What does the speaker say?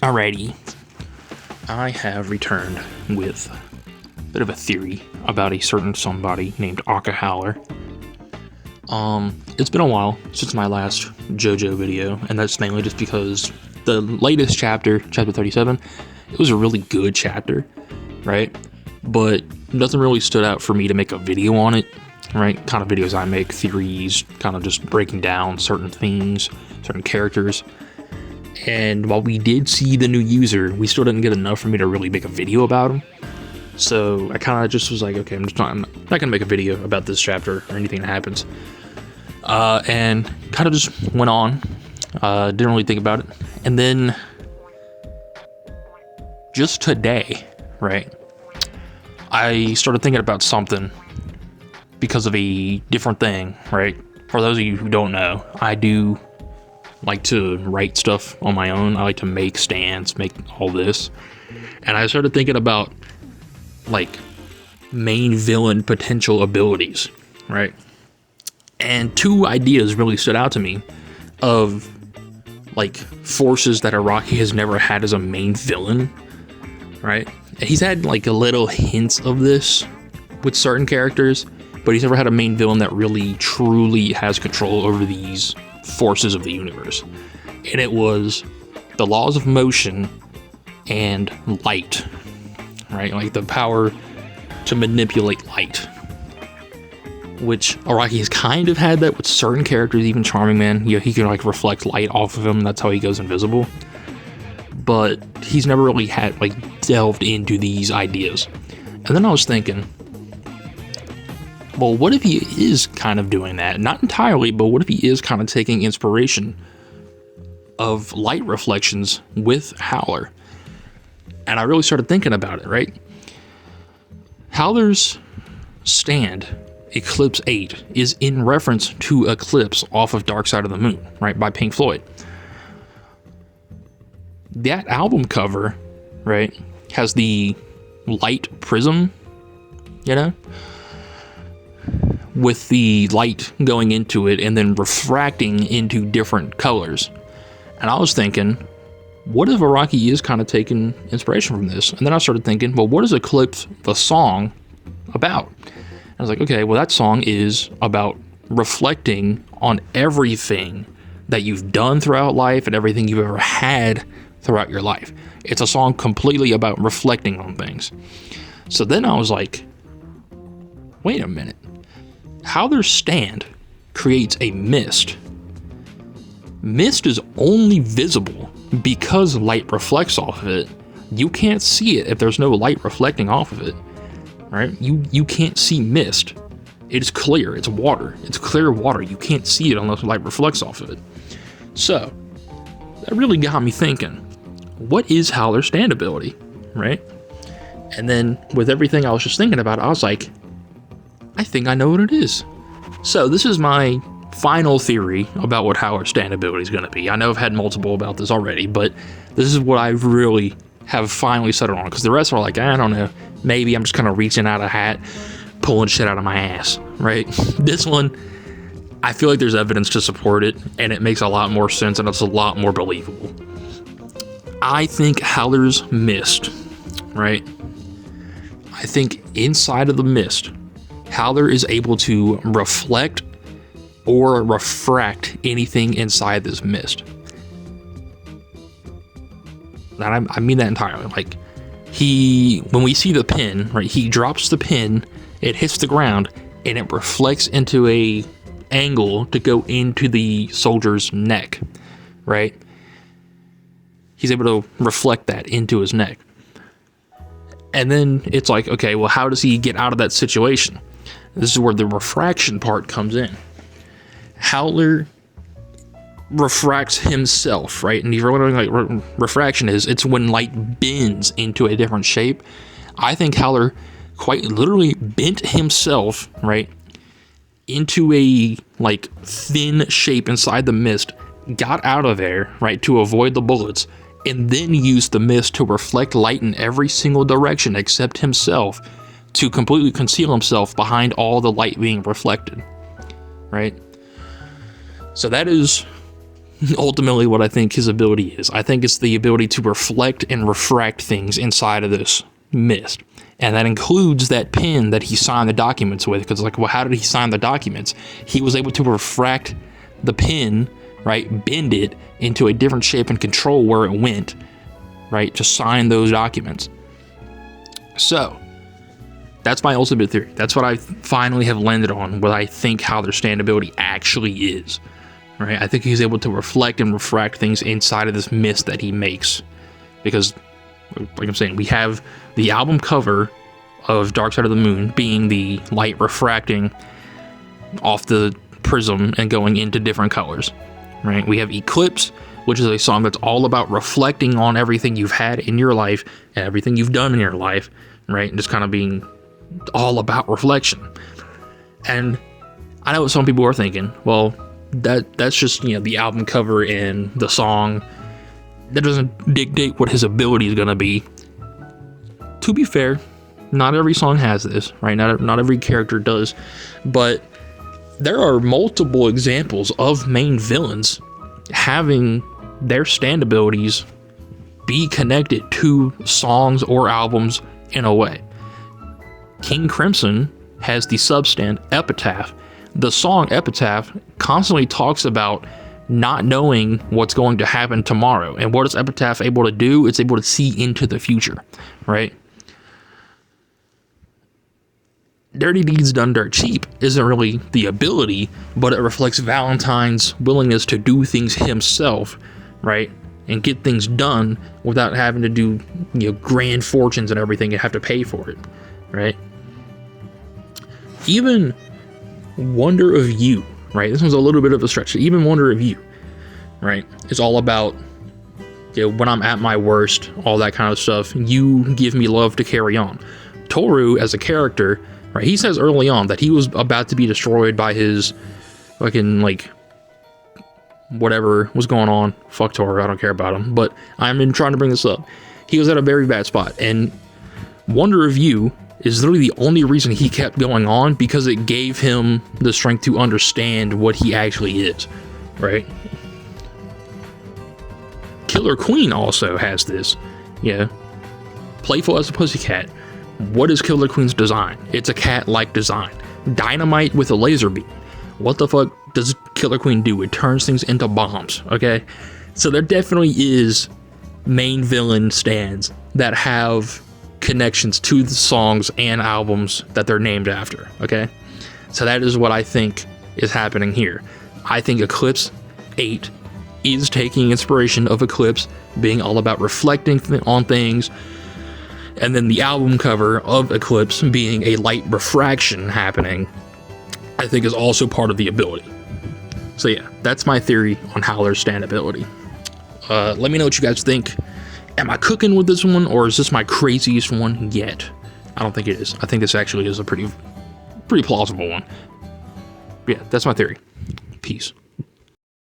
Alrighty, I have returned with a bit of a theory about a certain somebody named Hacca Howler. It's been a while since my last JoJo video, and that's mainly just because the latest chapter, chapter 37, it was a really good chapter, right? But nothing really stood out for me to make a video on it, right? Kind of videos I make, theories, kind of just breaking down certain things, certain characters. And while we did see the new user, we still didn't get enough for me to really make a video about him. So I kind of just was like, okay, I'm not gonna make a video about this chapter or anything that happens. And kind of just went on, didn't really think about it. And then just today, right, I started thinking about something because of a different thing, right? For those of you who don't know, I do like to write stuff on my own. I like to make stands, make all this. And I started thinking about like main villain potential abilities, right? And two ideas really stood out to me of like forces that Araki has never had as a main villain, right? He's had like a little hints of this with certain characters, but he's never had a main villain that really truly has control over these forces of the universe. And it was the laws of motion and light, right? Like the power to manipulate light, which Araki has kind of had that with certain characters. Even Charming Man, you know, he can like reflect light off of him. That's how he goes invisible. But he's never really had like delved into these ideas. And then I was thinking, well, what if he is kind of doing that? Not entirely, but what if he is kind of taking inspiration of light reflections with Howler? And I really started thinking about it, right? Howler's stand, Eclipse 8, is in reference to Eclipse off of Dark Side of the Moon, right, by Pink Floyd. That album cover, right, has the light prism, you know, with the light going into it and then refracting into different colors. And I was thinking, what if Araki is kind of taking inspiration from this? And then I started thinking, well, what is Eclipse, the song, about? I was like, okay, well, that song is about reflecting on everything that you've done throughout life and everything you've ever had throughout your life. It's a song completely about reflecting on things. So then I was like, wait a minute. Howler's stand creates a mist. Mist is only visible because light reflects off of it. You can't see it if there's no light reflecting off of it, right? You can't see mist. It's clear. It's water. It's clear water. You can't see it unless light reflects off of it. So that really got me thinking, what is Howler's stand ability, right? And then with everything I was just thinking about, I was like, I think I know what it is. So this is my final theory about what Howler's stand ability is going to be. I know I've had multiple about this already, but this is what I really have finally settled on, because the rest are like, I don't know, maybe I'm just kind of reaching out a hat, pulling shit out of my ass, right? This one, I feel like there's evidence to support it, and it makes a lot more sense, and it's a lot more believable. I think Howler's mist, right? I think inside of the mist, Howler is able to reflect or refract anything inside this mist. And I mean that entirely. Like, when we see the pin, right, he drops the pin, it hits the ground, and it reflects into a angle to go into the soldier's neck, right? He's able to reflect that into his neck. And then it's like, okay, well, how does he get out of that situation? This is where the refraction part comes in. Howler refracts himself, right? And if you're wondering like refraction is, it's when light bends into a different shape. I think Howler quite literally bent himself, right, into a like thin shape inside the mist, got out of there, right, to avoid the bullets, and then used the mist to reflect light in every single direction except himself, to completely conceal himself behind all the light being reflected, right? So that is ultimately what I think his ability is. I think it's the ability to reflect and refract things inside of this mist. And that includes that pen that he signed the documents with. Because, like, well, how did he sign the documents? He was able to refract the pen, right? Bend it into a different shape and control where it went, right? To sign those documents. So, that's my ultimate theory. That's what I finally have landed on, what I think Howler's stand ability actually is. Right? I think he's able to reflect and refract things inside of this mist that he makes. Because, like I'm saying, we have the album cover of Dark Side of the Moon being the light refracting off the prism and going into different colors. Right? We have Eclipse, which is a song that's all about reflecting on everything you've had in your life and everything you've done in your life. Right? And just kind of being all about reflection. And I know what some people are thinking. Well, that's just, you know, the album cover and the song. That doesn't dictate what his ability is going to be. To be fair, not every song has this, right? Not every character does. But there are multiple examples of main villains having their stand abilities be connected to songs or albums in a way. King Crimson has the substand Epitaph. The song Epitaph constantly talks about not knowing what's going to happen tomorrow. And what is Epitaph able to do? It's able to see into the future, right? Dirty Deeds Done Dirt Cheap isn't really the ability, but it reflects Valentine's willingness to do things himself, right? And get things done without having to do, you know, grand fortunes and everything and have to pay for it, right? Even Wonder of You, right? This one's a little bit of a stretch. Even Wonder of You, right? It's all about, you know, when I'm at my worst, all that kind of stuff. You give me love to carry on. Toru, as a character, right? He says early on that he was about to be destroyed by his fucking, like, whatever was going on. Fuck Toru, I don't care about him. But I'm trying to bring this up. He was at a very bad spot. And Wonder of You is literally the only reason he kept going on, because it gave him the strength to understand what he actually is, right? Killer Queen also has this, yeah. Playful as a pussycat. What is Killer Queen's design? It's a cat-like design. Dynamite with a laser beam. What the fuck does Killer Queen do? It turns things into bombs, okay? So there definitely is main villain stands that have connections to the songs and albums that they're named after, okay? So that is what I think is happening here. I think Eclipse 8 is taking inspiration of Eclipse, being all about reflecting on things, and then the album cover of Eclipse being a light refraction happening, I think is also part of the ability. So yeah, that's my theory on Howler's stand ability. Let me know what you guys think. Am I cooking with this one, or is this my craziest one yet? I don't think it is. I think this actually is a pretty plausible one. Yeah, that's my theory. Peace.